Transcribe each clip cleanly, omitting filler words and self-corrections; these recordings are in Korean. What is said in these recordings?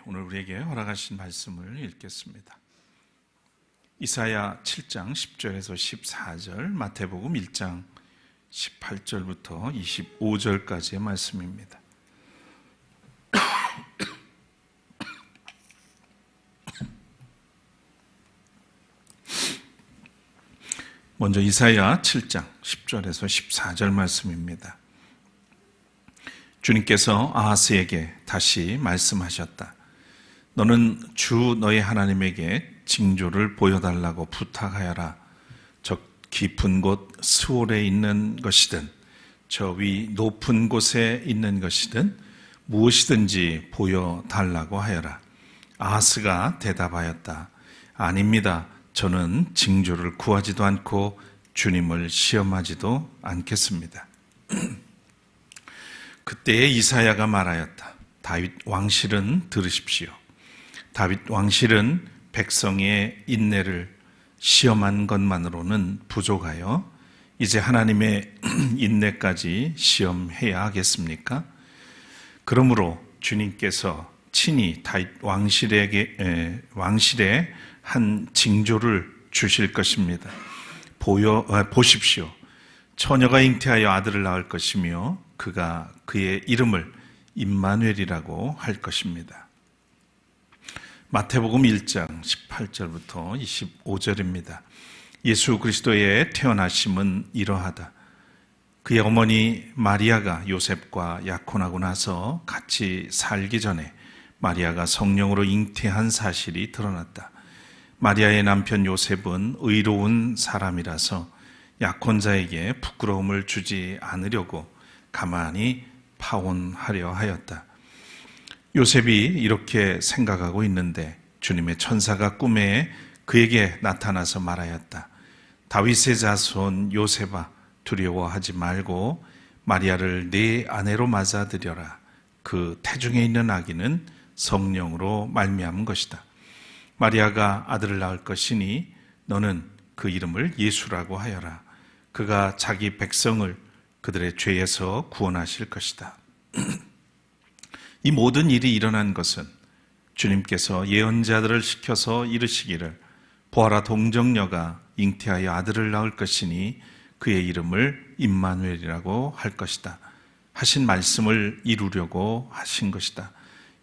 오늘 우리에게 허락하신 말씀을 읽겠습니다. 이사야 7장 10절에서 14절, 마태복음 1장 18절부터 25절까지의 말씀입니다. 먼저 이사야 7장 10절에서 14절 말씀입니다. 주님께서 아하스에게 다시 말씀하셨다. 너는 주 너의 하나님에게 징조를 보여달라고 부탁하여라. 저 깊은 곳 스올에 있는 것이든 저 위 높은 곳에 있는 것이든 무엇이든지 보여달라고 하여라. 아하스가 대답하였다. 아닙니다. 저는 징조를 구하지도 않고 주님을 시험하지도 않겠습니다. 그때에 이사야가 말하였다. 다윗 왕실은 들으십시오. 다윗 왕실은 백성의 인내를 시험한 것만으로는 부족하여 이제 하나님의 인내까지 시험해야 하겠습니까? 그러므로 주님께서 친히 다윗 왕실에 한 징조를 주실 것입니다. 보십시오. 처녀가 잉태하여 아들을 낳을 것이며 그가 그의 이름을 임마누엘이라고 할 것입니다. 마태복음 1장 18절부터 25절입니다. 예수 그리스도의 태어나심은 이러하다. 그의 어머니 마리아가 요셉과 약혼하고 나서 같이 살기 전에 마리아가 성령으로 잉태한 사실이 드러났다. 마리아의 남편 요셉은 의로운 사람이라서 약혼자에게 부끄러움을 주지 않으려고 가만히 파혼하려 하였다. 요셉이 이렇게 생각하고 있는데 주님의 천사가 꿈에 그에게 나타나서 말하였다. 다윗의 자손 요셉아, 두려워하지 말고 마리아를 네 아내로 맞아들여라. 그 태중에 있는 아기는 성령으로 말미암은 것이다. 마리아가 아들을 낳을 것이니 너는 그 이름을 예수라고 하여라. 그가 자기 백성을 그들의 죄에서 구원하실 것이다. 이 모든 일이 일어난 것은 주님께서 예언자들을 시켜서 이르시기를 보아라, 동정녀가 잉태하여 아들을 낳을 것이니 그의 이름을 임마누엘이라고 할 것이다 하신 말씀을 이루려고 하신 것이다.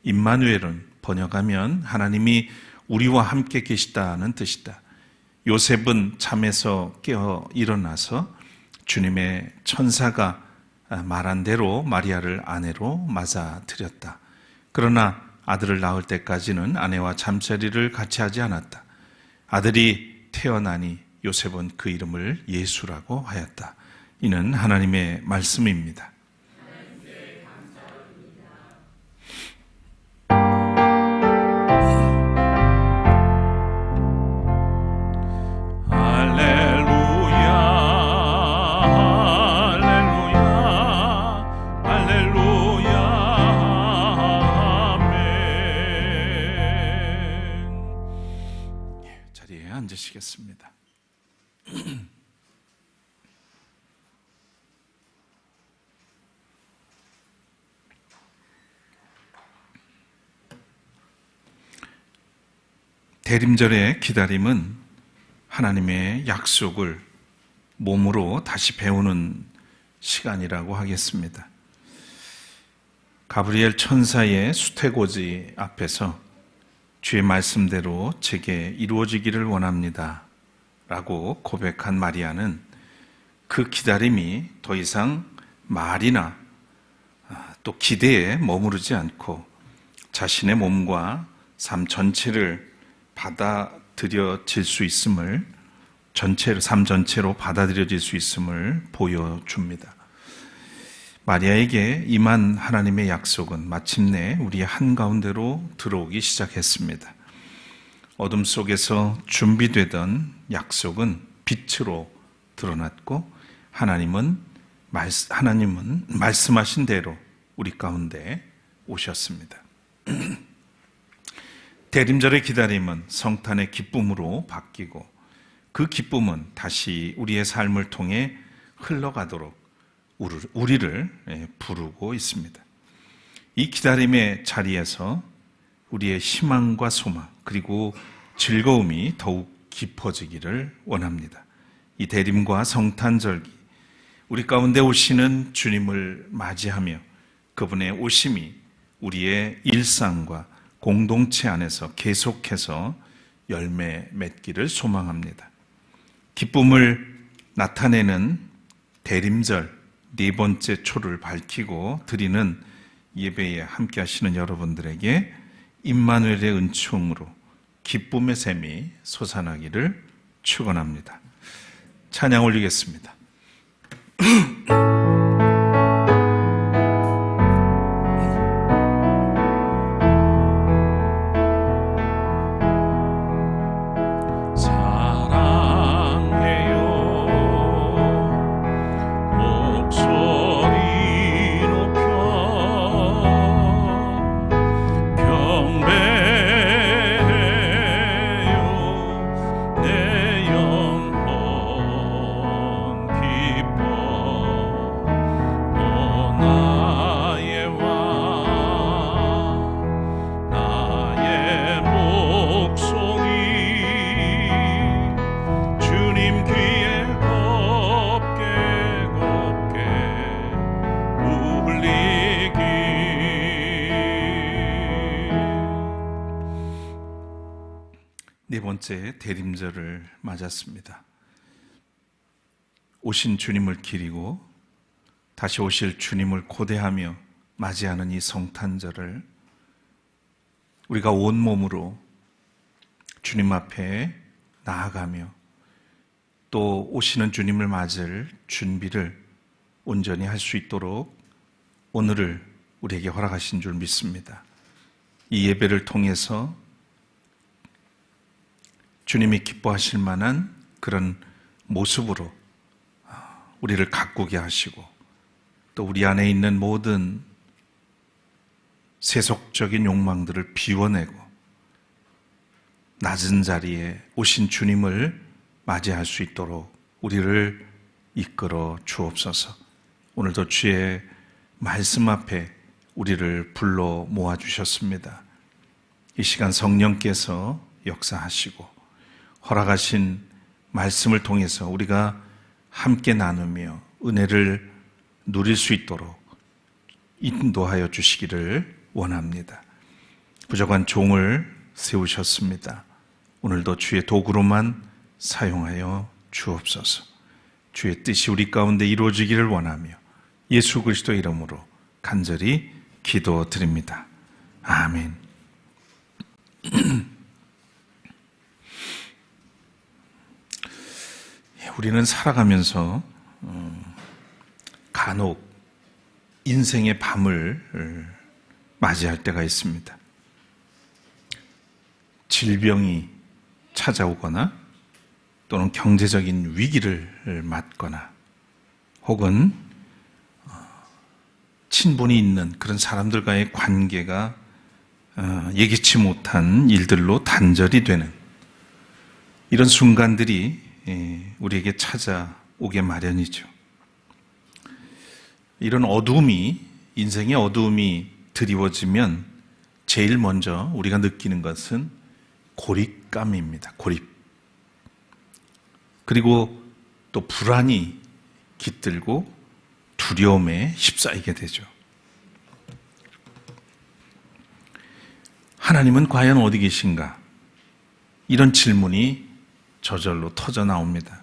임마누엘은 번역하면 하나님이 우리와 함께 계시다는 뜻이다. 요셉은 잠에서 깨어 일어나서 주님의 천사가 말한 대로 마리아를 아내로 맞아들였다. 그러나 아들을 낳을 때까지는 아내와 잠자리를 같이 하지 않았다. 아들이 태어나니 요셉은 그 이름을 예수라고 하였다. 이는 하나님의 말씀입니다. 앉으시겠습니다. 대림절의 기다림은 하나님의 약속을 몸으로 다시 배우는 시간이라고 하겠습니다. 가브리엘 천사의 수태고지 앞에서 주의 말씀대로 제게 이루어지기를 원합니다 라고 고백한 마리아는 그 기다림이 더 이상 말이나 또 기대에 머무르지 않고 자신의 몸과 삶 전체를 받아들여질 수 있음을, 삶 전체로 받아들여질 수 있음을 보여줍니다. 마리아에게 임한 하나님의 약속은 마침내 우리의 한가운데로 들어오기 시작했습니다. 어둠 속에서 준비되던 약속은 빛으로 드러났고 하나님은 말씀하신 대로 우리 가운데 오셨습니다. 대림절의 기다림은 성탄의 기쁨으로 바뀌고 그 기쁨은 다시 우리의 삶을 통해 흘러가도록 우리를 부르고 있습니다. 이 기다림의 자리에서 우리의 희망과 소망 그리고 즐거움이 더욱 깊어지기를 원합니다. 이 대림과 성탄절기, 우리 가운데 오시는 주님을 맞이하며 그분의 오심이 우리의 일상과 공동체 안에서 계속해서 열매 맺기를 소망합니다. 기쁨을 나타내는 대림절 네 번째 초를 밝히고 드리는 예배에 함께 하시는 여러분들에게 임마누엘의 은총으로 기쁨의 샘이 솟아나기를 축원합니다. 찬양 올리겠습니다. 네 번째 대림절을 맞았습니다. 오신 주님을 기리고 다시 오실 주님을 고대하며 맞이하는 이 성탄절을 우리가 온몸으로 주님 앞에 나아가며 또 오시는 주님을 맞을 준비를 온전히 할 수 있도록 오늘을 우리에게 허락하신 줄 믿습니다. 이 예배를 통해서 주님이 기뻐하실 만한 그런 모습으로 우리를 가꾸게 하시고 또 우리 안에 있는 모든 세속적인 욕망들을 비워내고 낮은 자리에 오신 주님을 맞이할 수 있도록 우리를 이끌어 주옵소서. 오늘도 주의 말씀 앞에 우리를 불러 모아주셨습니다. 이 시간 성령께서 역사하시고 허락하신 말씀을 통해서 우리가 함께 나누며 은혜를 누릴 수 있도록 인도하여 주시기를 원합니다. 부족한 종을 세우셨습니다. 오늘도 주의 도구로만 사용하여 주옵소서. 주의 뜻이 우리 가운데 이루어지기를 원하며 예수 그리스도의 이름으로 간절히 기도드립니다. 아멘. 우리는 살아가면서 간혹 인생의 밤을 맞이할 때가 있습니다. 질병이 찾아오거나 또는 경제적인 위기를 맞거나 혹은 친분이 있는 그런 사람들과의 관계가 예기치 못한 일들로 단절이 되는 이런 순간들이 우리에게 찾아오게 마련이죠. 이런 어두움이, 인생의 어두움이 드리워지면 제일 먼저 우리가 느끼는 것은 고립감입니다. 고립. 그리고 또 불안이 깃들고 두려움에 휩싸이게 되죠. 하나님은 과연 어디 계신가? 이런 질문이 저절로 터져 나옵니다.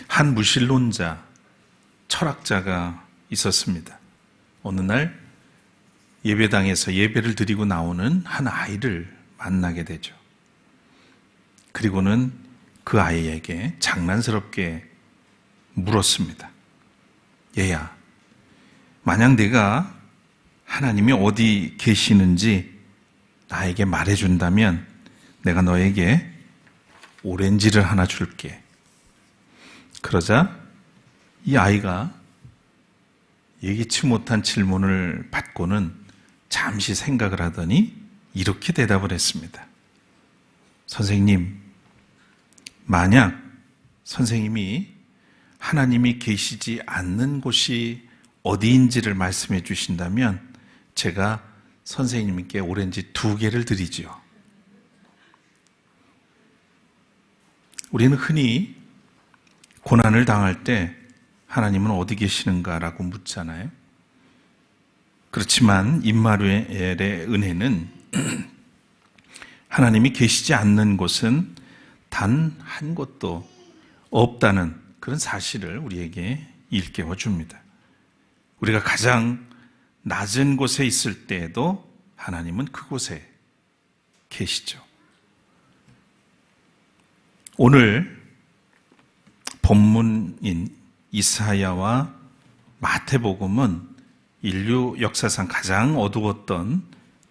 한 무신론자, 철학자가 있었습니다. 어느 날 예배당에서 예배를 드리고 나오는 한 아이를 만나게 되죠. 그리고는 그 아이에게 장난스럽게 물었습니다. 얘야, 만약 내가 하나님이 어디 계시는지 나에게 말해준다면 내가 너에게 오렌지를 하나 줄게. 그러자 이 아이가 예기치 못한 질문을 받고는 잠시 생각을 하더니 이렇게 대답을 했습니다. 선생님, 만약 선생님이 하나님이 계시지 않는 곳이 어디인지를 말씀해 주신다면 제가 선생님께 오렌지 2개를 드리지요. 우리는 흔히 고난을 당할 때 하나님은 어디 계시는가라고 묻잖아요. 그렇지만 임마누엘의 은혜는 하나님이 계시지 않는 곳은 단 한 곳도 없다는 그런 사실을 우리에게 일깨워 줍니다. 우리가 가장 낮은 곳에 있을 때에도 하나님은 그곳에 계시죠. 오늘 본문인 이사야와 마태복음은 인류 역사상 가장 어두웠던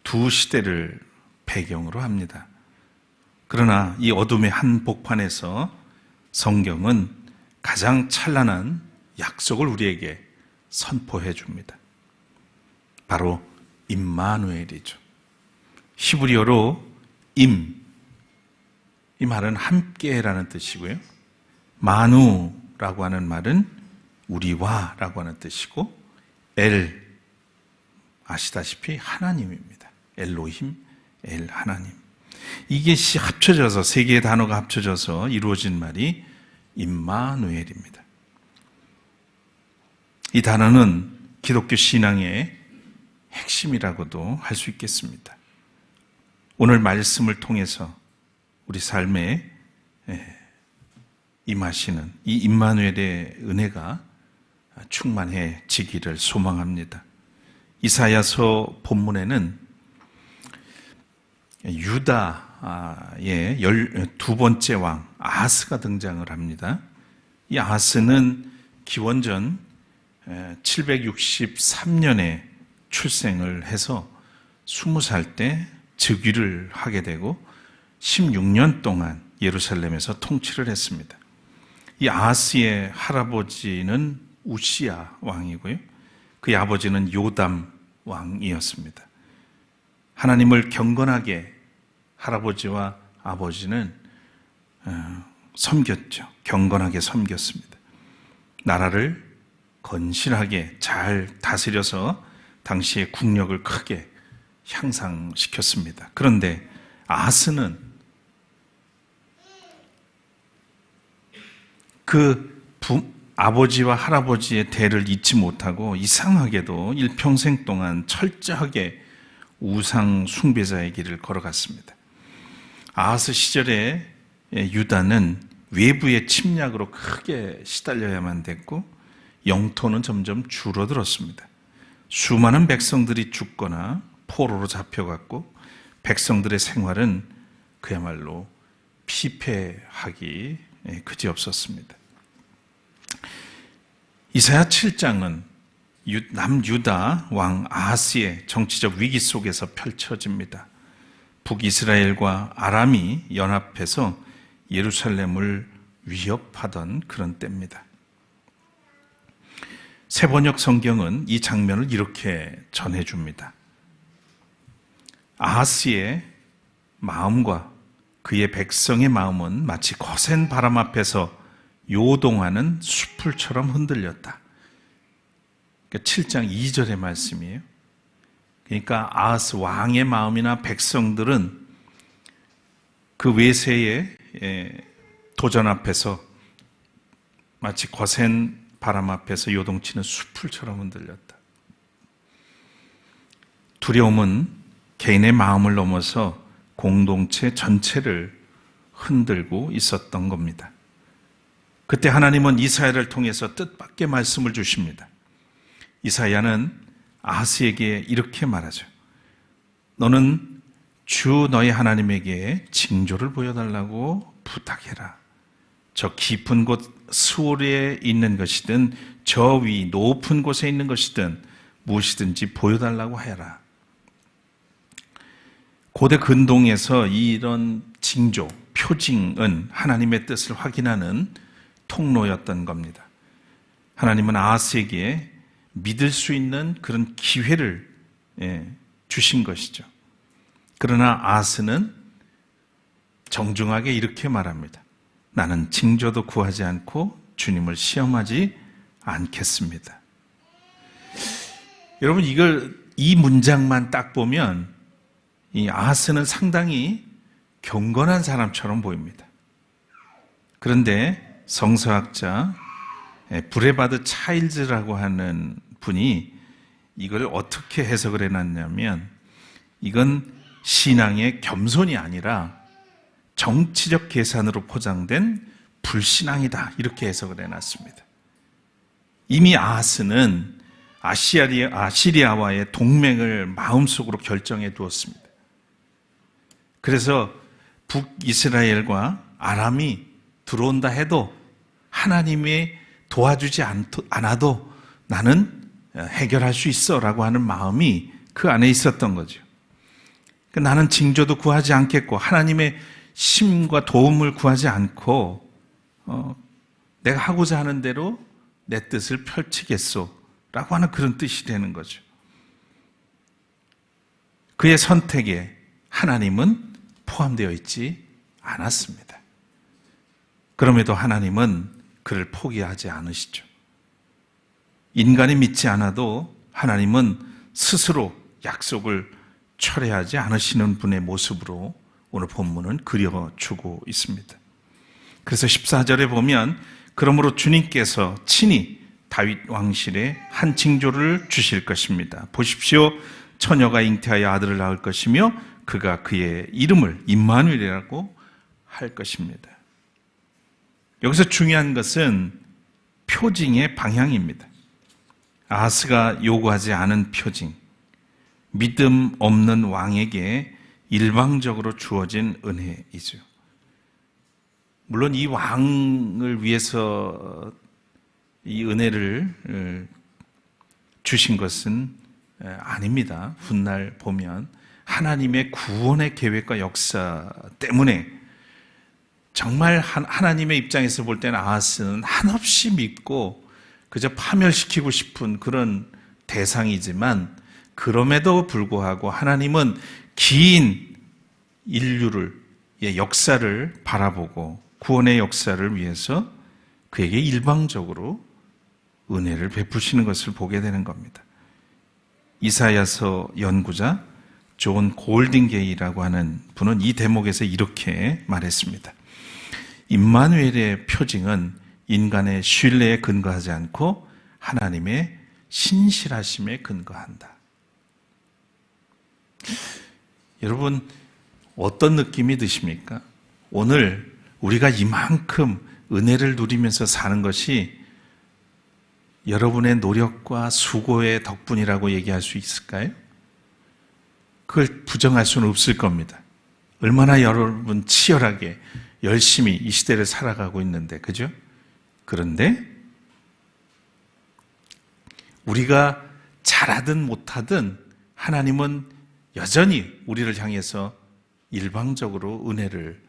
두 시대를 배경으로 합니다. 그러나 이 어둠의 한복판에서 성경은 가장 찬란한 약속을 우리에게 선포해 줍니다. 바로 임마누엘이죠. 히브리어로 이 말은 함께라는 뜻이고요. 마누라고 하는 말은 우리와 라고 하는 뜻이고, 아시다시피 하나님입니다. 엘로힘, 하나님. 이게 합쳐져서, 세 개의 단어가 합쳐져서 이루어진 말이 임마누엘입니다. 이 단어는 기독교 신앙의 핵심이라고도 할 수 있겠습니다. 오늘 말씀을 통해서 우리 삶에 임하시는 이 임마누엘의 은혜가 충만해지기를 소망합니다. 이사야서 본문에는 유다의 12번째 왕 아하스가 등장을 합니다. 이 아하스는 기원전 763년에 출생을 해서 20살 때 즉위를 하게 되고 16년 동안 예루살렘에서 통치를 했습니다. 이 아하스의 할아버지는 우시야 왕이고요. 그의 아버지는 요담 왕이었습니다. 하나님을 경건하게 할아버지와 아버지는 섬겼죠. 경건하게 섬겼습니다. 나라를 건실하게 잘 다스려서 당시의 국력을 크게 향상시켰습니다. 그런데 아하스는 아버지와 할아버지의 대를 잊지 못하고 이상하게도 일평생 동안 철저하게 우상 숭배자의 길을 걸어갔습니다. 아하스 시절에 유다는 외부의 침략으로 크게 시달려야만 됐고 영토는 점점 줄어들었습니다. 수많은 백성들이 죽거나 포로로 잡혀갔고 백성들의 생활은 그야말로 피폐하기 그지없었습니다. 이사야 7장은 남유다 왕 아하스의 정치적 위기 속에서 펼쳐집니다. 북이스라엘과 아람이 연합해서 예루살렘을 위협하던 그런 때입니다. 세번역 성경은 이 장면을 이렇게 전해줍니다. 아하스의 마음과 그의 백성의 마음은 마치 거센 바람 앞에서 요동하는 숲풀처럼 흔들렸다. 7장 2절의 말씀이에요. 그러니까 아하스 왕의 마음이나 백성들은 그 외세의 도전 앞에서 마치 거센 바람 앞에서 요동치는 숲풀처럼 흔들렸다. 두려움은 개인의 마음을 넘어서 공동체 전체를 흔들고 있었던 겁니다. 그때 하나님은 이사야를 통해서 뜻밖의 말씀을 주십니다. 이사야는 아하스에게 이렇게 말하죠. 너는 주 너의 하나님에게 징조를 보여달라고 부탁해라. 저 깊은 곳 스올에 있는 것이든 저 위 높은 곳에 있는 것이든 무엇이든지 보여달라고 해라. 고대 근동에서 이런 징조, 표징은 하나님의 뜻을 확인하는 통로였던 겁니다. 하나님은 아하스에게 믿을 수 있는 그런 기회를 주신 것이죠. 그러나 아하스는 정중하게 이렇게 말합니다. 나는 징조도 구하지 않고 주님을 시험하지 않겠습니다. 여러분, 이걸 이 문장만 딱 보면 이 아하스는 상당히 경건한 사람처럼 보입니다. 그런데 성서학자 브레바드 차일즈라고 하는 분이 이걸 어떻게 해석을 해놨냐면 이건 신앙의 겸손이 아니라 정치적 계산으로 포장된 불신앙이다, 이렇게 해석을 해놨습니다. 이미 아하스는 아시리아와의 동맹을 마음속으로 결정해 두었습니다. 그래서 북이스라엘과 아람이 들어온다 해도 하나님이 도와주지 않아도 나는 해결할 수 있어 라고 하는 마음이 그 안에 있었던 거죠. 나는 징조도 구하지 않겠고 하나님의 심과 도움을 구하지 않고 내가 하고자 하는 대로 내 뜻을 펼치겠소 라고 하는 그런 뜻이 되는 거죠. 그의 선택에 하나님은 포함되어 있지 않았습니다. 그럼에도 하나님은 그를 포기하지 않으시죠. 인간이 믿지 않아도 하나님은 스스로 약속을 철회하지 않으시는 분의 모습으로 오늘 본문은 그려주고 있습니다. 그래서 14절에 보면 그러므로 주님께서 친히 다윗 왕실에 한 징조를 주실 것입니다. 보십시오. 처녀가 잉태하여 아들을 낳을 것이며 그가 그의 이름을 임마누엘이라고 할 것입니다. 여기서 중요한 것은 표징의 방향입니다. 아하스가 요구하지 않은 표징, 믿음 없는 왕에게 일방적으로 주어진 은혜이죠. 물론 이 왕을 위해서 이 은혜를 주신 것은 아닙니다. 훗날 보면 하나님의 구원의 계획과 역사 때문에 정말 하나님의 입장에서 볼 때는 아하스는 한없이 믿고 그저 파멸시키고 싶은 그런 대상이지만 그럼에도 불구하고 하나님은 긴 인류의 역사를 바라보고 구원의 역사를 위해서 그에게 일방적으로 은혜를 베푸시는 것을 보게 되는 겁니다. 이사야서 연구자 존 골딩게이라고 하는 분은 이 대목에서 이렇게 말했습니다. 임마누엘의 표징은 인간의 신뢰에 근거하지 않고 하나님의 신실하심에 근거한다. 여러분, 어떤 느낌이 드십니까? 오늘 우리가 이만큼 은혜를 누리면서 사는 것이 여러분의 노력과 수고의 덕분이라고 얘기할 수 있을까요? 그걸 부정할 수는 없을 겁니다. 얼마나 여러분 치열하게 열심히 이 시대를 살아가고 있는데, 그죠? 그런데 우리가 잘하든 못하든 하나님은 여전히 우리를 향해서 일방적으로 은혜를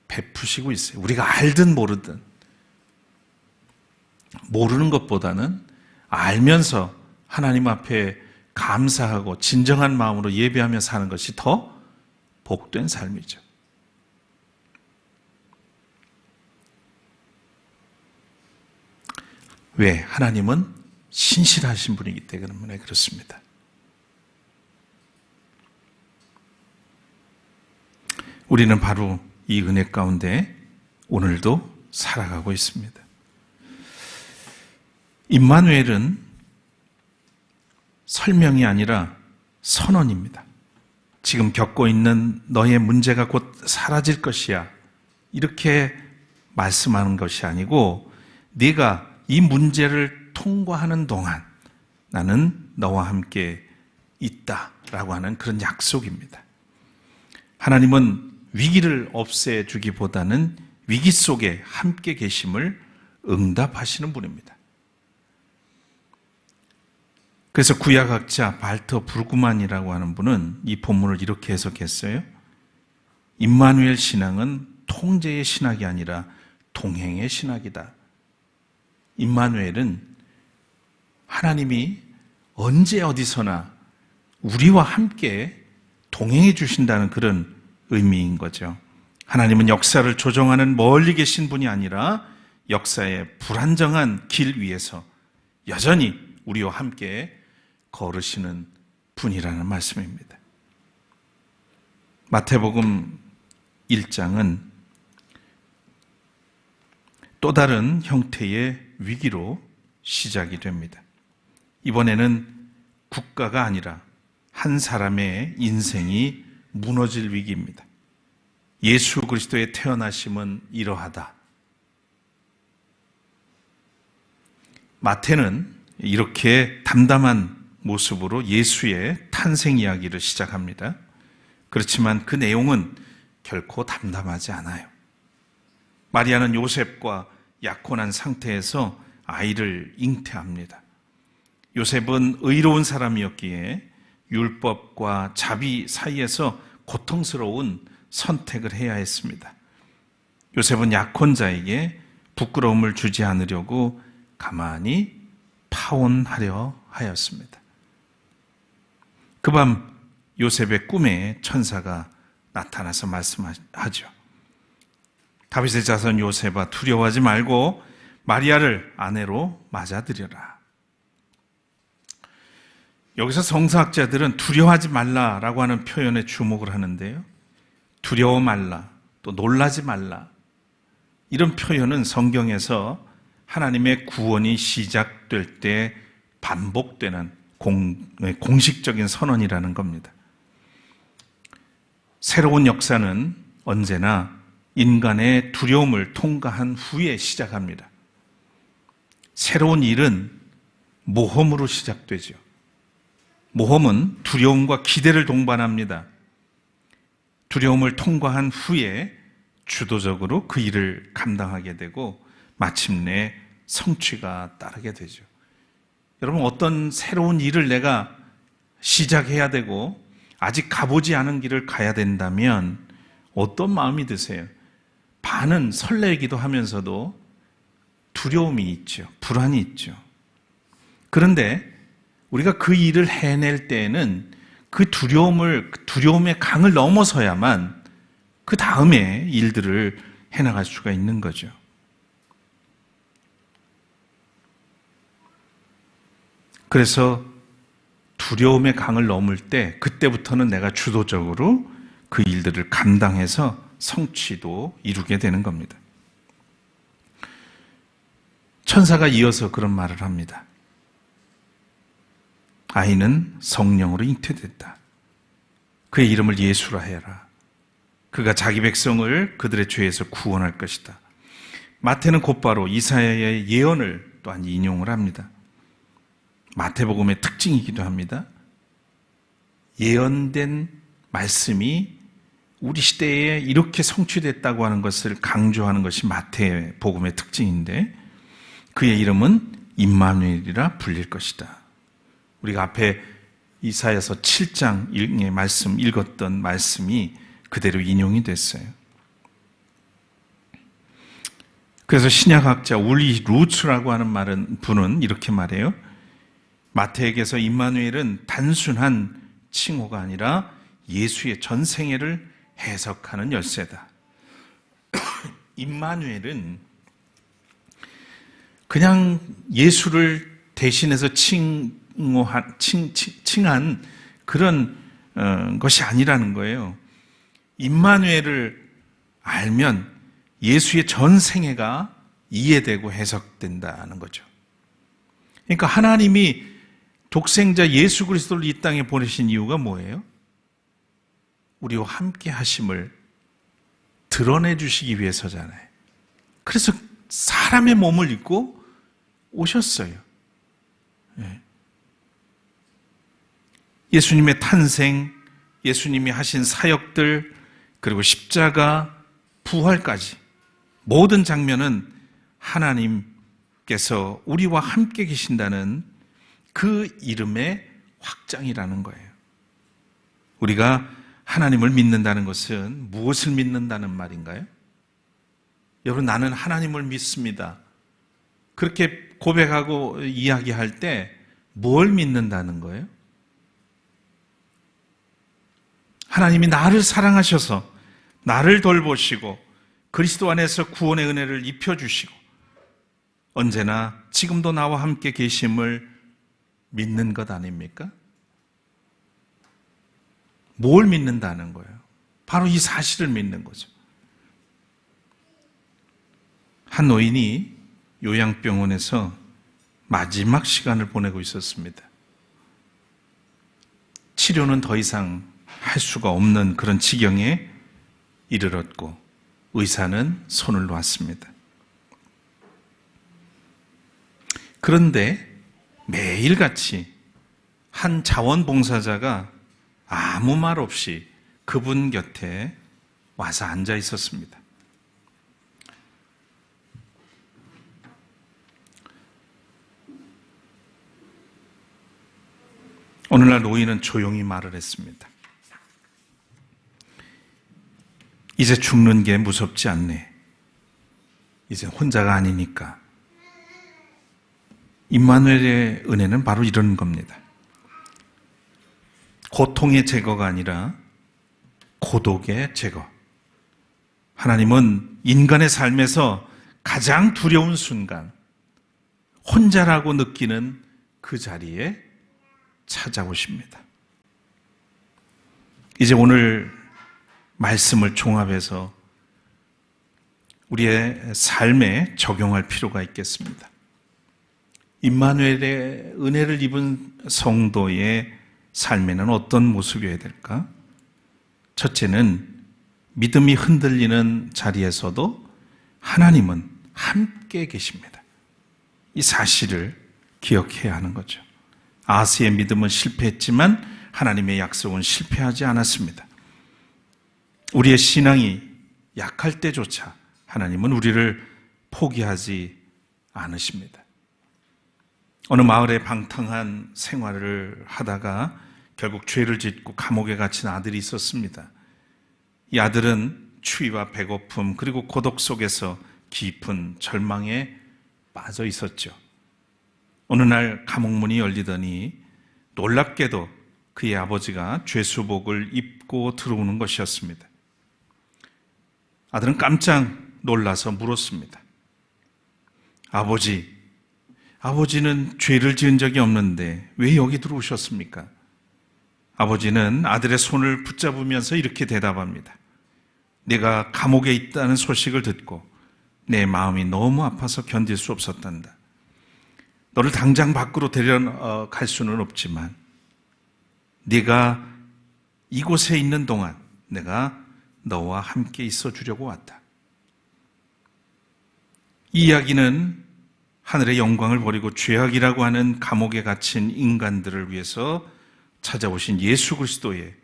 베푸시고 있어요. 우리가 알든 모르든. 모르는 것보다는 알면서 하나님 앞에 감사하고 진정한 마음으로 예배하며 사는 것이 더 복된 삶이죠. 왜? 하나님은 신실하신 분이기 때문에 그렇습니다. 우리는 바로 이 은혜 가운데 오늘도 살아가고 있습니다. 임마누엘은 설명이 아니라 선언입니다. 지금 겪고 있는 너의 문제가 곧 사라질 것이야. 이렇게 말씀하는 것이 아니고 네가 이 문제를 통과하는 동안 나는 너와 함께 있다라고 하는 그런 약속입니다. 하나님은 위기를 없애주기보다는 위기 속에 함께 계심을 응답하시는 분입니다. 그래서 구약학자 발터 브루그만이라고 하는 분은 이 본문을 이렇게 해석했어요. 임마누엘 신앙은 통제의 신학이 아니라 동행의 신학이다. 임마누엘은 하나님이 언제 어디서나 우리와 함께 동행해 주신다는 그런 의미인 거죠. 하나님은 역사를 조정하는 멀리 계신 분이 아니라 역사의 불안정한 길 위에서 여전히 우리와 함께 걸으시는 분이라는 말씀입니다. 마태복음 1장은 또 다른 형태의 위기로 시작이 됩니다. 이번에는 국가가 아니라 한 사람의 인생이 무너질 위기입니다. 예수 그리스도의 태어나심은 이러하다. 마태는 이렇게 담담한 모습으로 예수의 탄생 이야기를 시작합니다. 그렇지만 그 내용은 결코 담담하지 않아요. 마리아는 요셉과 약혼한 상태에서 아이를 잉태합니다. 요셉은 의로운 사람이었기에 율법과 자비 사이에서 고통스러운 선택을 해야 했습니다. 요셉은 약혼자에게 부끄러움을 주지 않으려고 가만히 파혼하려 하였습니다. 그 밤 요셉의 꿈에 천사가 나타나서 말씀하죠. 다윗의 자손 요셉아, 두려워하지 말고 마리아를 아내로 맞아들여라. 여기서 성서학자들은 두려워하지 말라라고 하는 표현에 주목을 하는데요. 두려워 말라, 또 놀라지 말라, 이런 표현은 성경에서 하나님의 구원이 시작될 때 반복되는 공식적인 선언이라는 겁니다. 새로운 역사는 언제나 인간의 두려움을 통과한 후에 시작합니다. 새로운 일은 모험으로 시작되죠. 모험은 두려움과 기대를 동반합니다. 두려움을 통과한 후에 주도적으로 그 일을 감당하게 되고 마침내 성취가 따르게 되죠. 여러분, 어떤 새로운 일을 내가 시작해야 되고 아직 가보지 않은 길을 가야 된다면 어떤 마음이 드세요? 반은 설레기도 하면서도 두려움이 있죠. 불안이 있죠. 그런데 우리가 그 일을 해낼 때에는 그 두려움의 강을 넘어서야만 그 다음에 일들을 해나갈 수가 있는 거죠. 그래서 두려움의 강을 넘을 때 그때부터는 내가 주도적으로 그 일들을 감당해서 성취도 이루게 되는 겁니다. 천사가 이어서 그런 말을 합니다. 아이는 성령으로 잉태됐다. 그의 이름을 예수라 해라. 그가 자기 백성을 그들의 죄에서 구원할 것이다. 마태는 곧바로 이사야의 예언을 또한 인용을 합니다. 마태복음의 특징이기도 합니다. 예언된 말씀이 우리 시대에 이렇게 성취됐다고 하는 것을 강조하는 것이 마태복음의 특징인데, 그의 이름은 임마누엘이라 불릴 것이다. 우리가 앞에 이사야서 7장의 말씀 읽었던 말씀이 그대로 인용이 됐어요. 그래서 신약학자 울리 루츠라고 하는 분은 이렇게 말해요. 마태에게서 임마누엘은 단순한 칭호가 아니라 예수의 전생애를 해석하는 열쇠다. 임마누엘은 그냥 예수를 대신해서 칭한 그런 것이 아니라는 거예요. 임마누엘을 알면 예수의 전생애가 이해되고 해석된다는 거죠. 그러니까 하나님이 독생자 예수 그리스도를 이 땅에 보내신 이유가 뭐예요? 우리와 함께 하심을 드러내 주시기 위해서잖아요. 그래서 사람의 몸을 입고 오셨어요. 예수님의 탄생, 예수님이 하신 사역들, 그리고 십자가, 부활까지 모든 장면은 하나님께서 우리와 함께 계신다는 그 이름의 확장이라는 거예요. 우리가 하나님을 믿는다는 것은 무엇을 믿는다는 말인가요? 여러분, 나는 하나님을 믿습니다. 그렇게 고백하고 이야기할 때 뭘 믿는다는 거예요? 하나님이 나를 사랑하셔서 나를 돌보시고 그리스도 안에서 구원의 은혜를 입혀주시고 언제나 지금도 나와 함께 계심을 믿는 것 아닙니까? 뭘 믿는다는 거예요? 바로 이 사실을 믿는 거죠. 한 노인이 요양병원에서 마지막 시간을 보내고 있었습니다. 치료는 더 이상 할 수가 없는 그런 지경에 이르렀고 의사는 손을 놨습니다. 그런데 매일같이 한 자원봉사자가 아무 말 없이 그분 곁에 와서 앉아 있었습니다. 오늘날 노인은 조용히 말을 했습니다. 이제 죽는 게 무섭지 않네. 이제 혼자가 아니니까. 임마누엘의 은혜는 바로 이런 겁니다. 고통의 제거가 아니라 고독의 제거. 하나님은 인간의 삶에서 가장 두려운 순간, 혼자라고 느끼는 그 자리에 찾아오십니다. 이제 오늘 말씀을 종합해서 우리의 삶에 적용할 필요가 있겠습니다. 임마누엘의 은혜를 입은 성도의 삶에는 어떤 모습이어야 될까? 첫째는 믿음이 흔들리는 자리에서도 하나님은 함께 계십니다. 이 사실을 기억해야 하는 거죠. 아스의 믿음은 실패했지만 하나님의 약속은 실패하지 않았습니다. 우리의 신앙이 약할 때조차 하나님은 우리를 포기하지 않으십니다. 어느 마을에 방탕한 생활을 하다가 결국 죄를 짓고 감옥에 갇힌 아들이 있었습니다. 이 아들은 추위와 배고픔 그리고 고독 속에서 깊은 절망에 빠져 있었죠. 어느 날 감옥문이 열리더니 놀랍게도 그의 아버지가 죄수복을 입고 들어오는 것이었습니다. 아들은 깜짝 놀라서 물었습니다. 아버지는 죄를 지은 적이 없는데 왜 여기 들어오셨습니까? 아버지는 아들의 손을 붙잡으면서 이렇게 대답합니다. 내가 감옥에 있다는 소식을 듣고 내 마음이 너무 아파서 견딜 수 없었단다. 너를 당장 밖으로 데려갈 수는 없지만 네가 이곳에 있는 동안 내가 너와 함께 있어 주려고 왔다. 이 이야기는 하늘의 영광을 버리고 죄악이라고 하는 감옥에 갇힌 인간들을 위해서 찾아오신 예수 그리스도의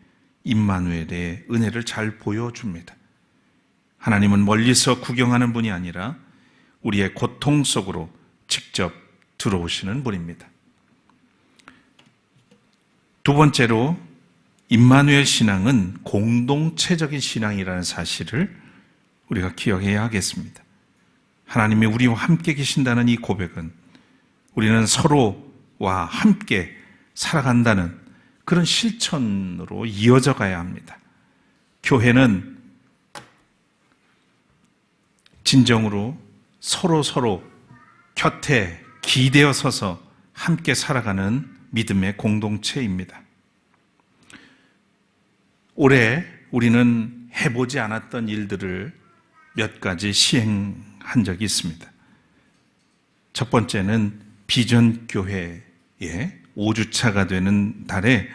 임마누엘의 은혜를 잘 보여줍니다. 하나님은 멀리서 구경하는 분이 아니라 우리의 고통 속으로 직접 들어오시는 분입니다. 두 번째로 임마누엘 신앙은 공동체적인 신앙이라는 사실을 우리가 기억해야 하겠습니다. 하나님이 우리와 함께 계신다는 이 고백은 우리는 서로와 함께 살아간다는 그런 실천으로 이어져 가야 합니다. 교회는 진정으로 서로 곁에 기대어 서서 함께 살아가는 믿음의 공동체입니다. 올해 우리는 해보지 않았던 일들을 몇 가지 시행한 적이 있습니다. 첫 번째는 비전교회의 5주차가 되는 달에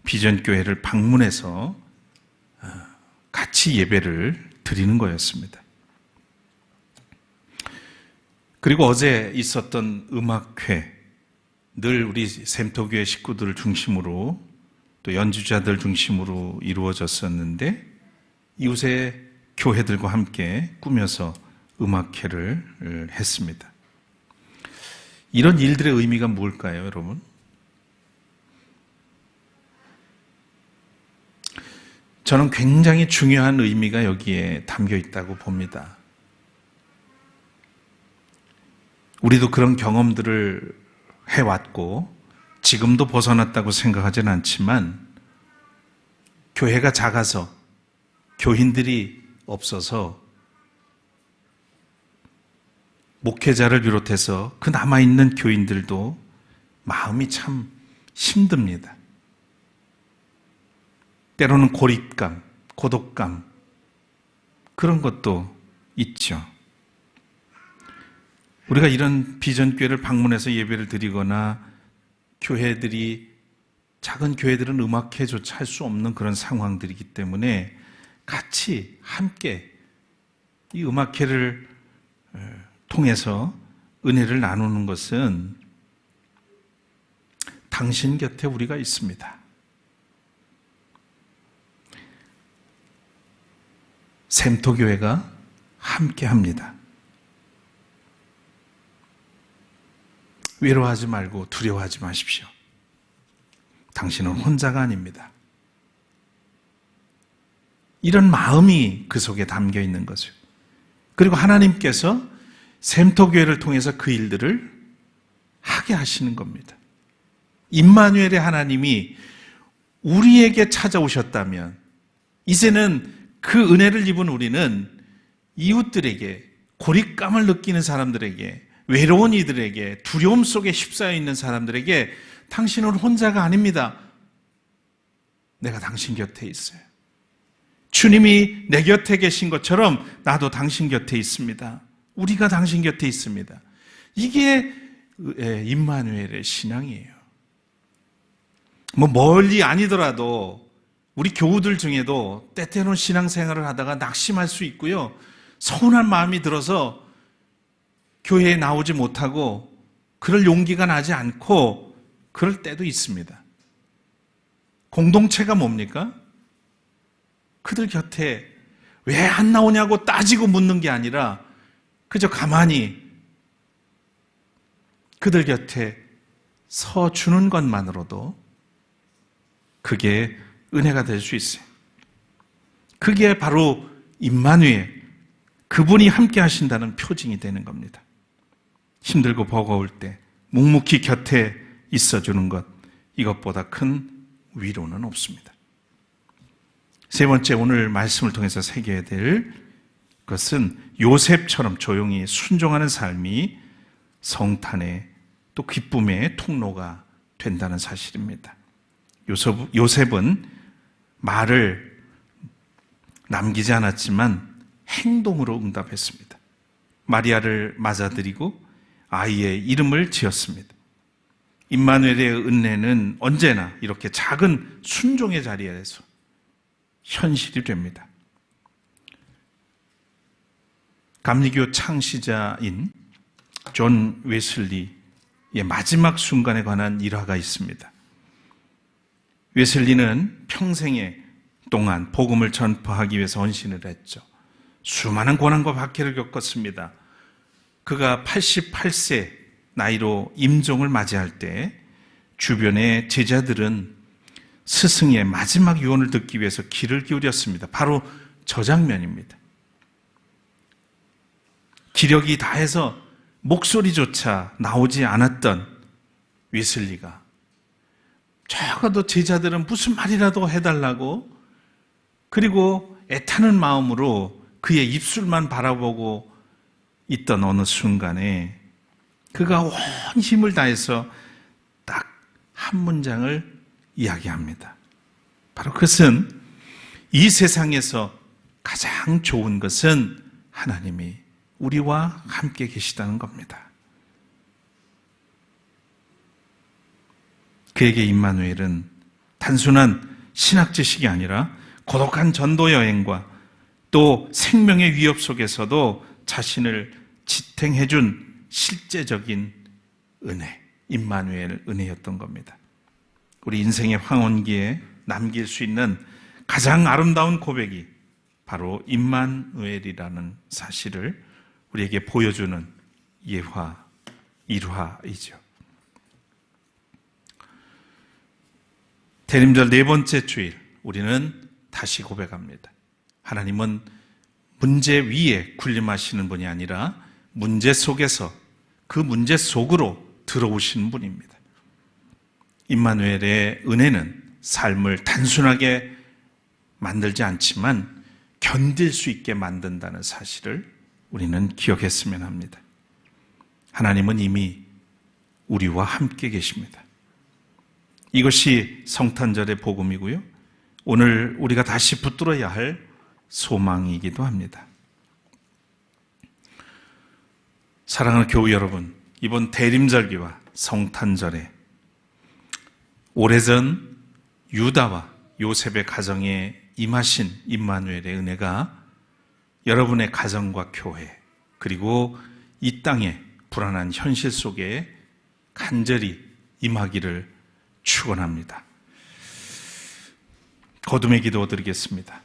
비전교회를 방문해서 같이 예배를 드리는 거였습니다. 그리고 어제 있었던 음악회, 늘 우리 샘터교회 식구들을 중심으로 또 연주자들 중심으로 이루어졌었는데 이웃의 교회들과 함께 꾸며서 음악회를 했습니다. 이런 일들의 의미가 뭘까요, 여러분? 저는 굉장히 중요한 의미가 여기에 담겨 있다고 봅니다. 우리도 그런 경험들을 해왔고 지금도 벗어났다고 생각하진 않지만 교회가 작아서 교인들이 없어서 목회자를 비롯해서 그 남아있는 교인들도 마음이 참 힘듭니다. 때로는 고립감, 고독감, 그런 것도 있죠. 우리가 이런 비전교회를 방문해서 예배를 드리거나 교회들이, 작은 교회들은 음악회조차 할 수 없는 그런 상황들이기 때문에 같이 함께 이 음악회를 통해서 은혜를 나누는 것은 당신 곁에 우리가 있습니다. 샘토교회가 함께 합니다. 외로워하지 말고 두려워하지 마십시오. 당신은 혼자가 아닙니다. 이런 마음이 그 속에 담겨 있는 거죠. 그리고 하나님께서 샘토교회를 통해서 그 일들을 하게 하시는 겁니다. 임마누엘의 하나님이 우리에게 찾아오셨다면 이제는 그 은혜를 입은 우리는 이웃들에게, 고립감을 느끼는 사람들에게, 외로운 이들에게, 두려움 속에 휩싸여 있는 사람들에게 당신은 혼자가 아닙니다. 내가 당신 곁에 있어요. 주님이 내 곁에 계신 것처럼 나도 당신 곁에 있습니다. 우리가 당신 곁에 있습니다. 이게 임마누엘의 신앙이에요. 뭐 멀리 아니더라도 우리 교우들 중에도 때때로는 신앙생활을 하다가 낙심할 수 있고요. 서운한 마음이 들어서 교회에 나오지 못하고 그럴 용기가 나지 않고 그럴 때도 있습니다. 공동체가 뭡니까? 그들 곁에 왜 안 나오냐고 따지고 묻는 게 아니라 그저 가만히 그들 곁에 서주는 것만으로도 그게 은혜가 될 수 있어요. 그게 바로 임마누엘, 그분이 함께 하신다는 표징이 되는 겁니다. 힘들고 버거울 때 묵묵히 곁에 있어주는 것, 이것보다 큰 위로는 없습니다. 세 번째, 오늘 말씀을 통해서 새겨야 될 것은 요셉처럼 조용히 순종하는 삶이 성탄의 또 기쁨의 통로가 된다는 사실입니다. 요셉은 말을 남기지 않았지만 행동으로 응답했습니다. 마리아를 맞아들이고 아이의 이름을 지었습니다. 임마누엘의 은혜는 언제나 이렇게 작은 순종의 자리에서 현실이 됩니다. 감리교 창시자인 존 웨슬리의 마지막 순간에 관한 일화가 있습니다. 웨슬리는 평생에 동안 복음을 전파하기 위해서 헌신을 했죠. 수많은 고난과 박해를 겪었습니다. 그가 88세 나이로 임종을 맞이할 때 주변의 제자들은 스승의 마지막 유언을 듣기 위해서 귀를 기울였습니다. 바로 저 장면입니다. 기력이 다해서 목소리조차 나오지 않았던 웨슬리가 적어도 제자들은 무슨 말이라도 해달라고, 그리고 애타는 마음으로 그의 입술만 바라보고 있던 어느 순간에 그가 온 힘을 다해서 딱 한 문장을 이야기합니다. 바로 그것은 이 세상에서 가장 좋은 것은 하나님이 우리와 함께 계시다는 겁니다. 그에게 임마누엘은 단순한 신학 지식이 아니라 고독한 전도 여행과 또 생명의 위협 속에서도 자신을 지탱해 준 실제적인 은혜, 임마누엘 은혜였던 겁니다. 우리 인생의 황혼기에 남길 수 있는 가장 아름다운 고백이 바로 임마누엘이라는 사실을 우리에게 보여주는 예화, 일화이죠. 대림절 네 번째 주일, 우리는 다시 고백합니다. 하나님은 문제 위에 군림하시는 분이 아니라 문제 속에서 그 문제 속으로 들어오시는 분입니다. 임마누엘의 은혜는 삶을 단순하게 만들지 않지만 견딜 수 있게 만든다는 사실을 우리는 기억했으면 합니다. 하나님은 이미 우리와 함께 계십니다. 이것이 성탄절의 복음이고요. 오늘 우리가 다시 붙들어야 할 소망이기도 합니다. 사랑하는 교우 여러분, 이번 대림절기와 성탄절에 오래전 유다와 요셉의 가정에 임하신 임마누엘의 은혜가 여러분의 가정과 교회, 그리고 이 땅의 불안한 현실 속에 간절히 임하기를 축원합니다. 거듭의 기도 드리겠습니다.